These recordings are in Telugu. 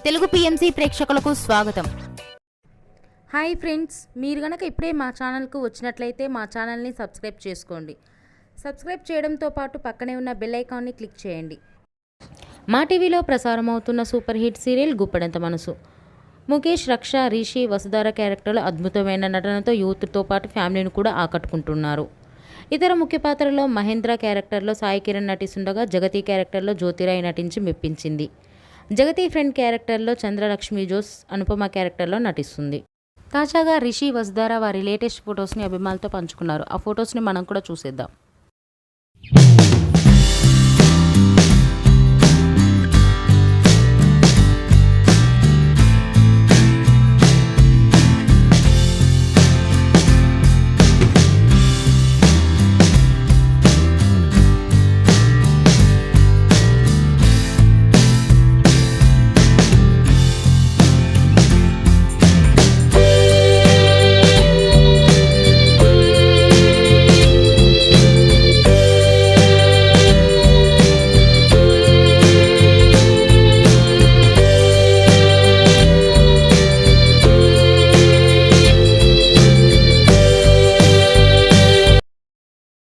తెలుగు పిఎంసి ప్రేక్షకులకు స్వాగతం. హాయ్ ఫ్రెండ్స్, మీరు గనక ఇప్పుడే మా ఛానల్కు వచ్చినట్లయితే మా ఛానల్ని సబ్స్క్రైబ్ చేసుకోండి. సబ్స్క్రైబ్ చేయడంతో పాటు పక్కనే ఉన్న బెల్ ఐకాన్ని క్లిక్ చేయండి. మా టీవీలో ప్రసారం అవుతున్న సూపర్ హిట్ సీరియల్ గుప్పెడంత మనసు. ముఖేష్, రక్ష, రిషి, వసుధార క్యారెక్టర్లు అద్భుతమైన నటనతో యూత్తో పాటు ఫ్యామిలీని కూడా ఆకట్టుకుంటున్నారు. ఇతర ముఖ్య పాత్రలో మహేంద్ర క్యారెక్టర్లో సాయి కిరణ్ నటిస్తుండగా జగతి క్యారెక్టర్లో జ్యోతిరాయ్ నటించి మెప్పించింది. జగతి ఫ్రెండ్ క్యారెక్టర్లో చంద్రలక్ష్మి జోస్ అనుపమ క్యారెక్టర్లో నటిస్తుంది. తాజాగా రిషి, వసుధార వారి లేటెస్ట్ ఫొటోస్ని అభిమానులతో పంచుకున్నారు. ఆ ఫొటోస్ని మనం కూడా చూసేద్దాం.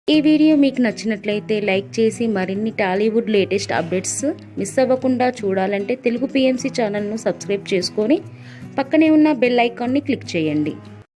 ఈ వీడియో మీకు నచ్చినట్లయితే లైక్ చేసి మరిన్ని టాలీవుడ్ లేటెస్ట్ అప్డేట్స్ మిస్ అవ్వకుండా చూడాలంటే తెలుగు పిఎంసి ఛానల్ను సబ్స్క్రైబ్ చేసుకొని పక్కనే ఉన్న బెల్ ఐకాన్ని క్లిక్ చేయండి.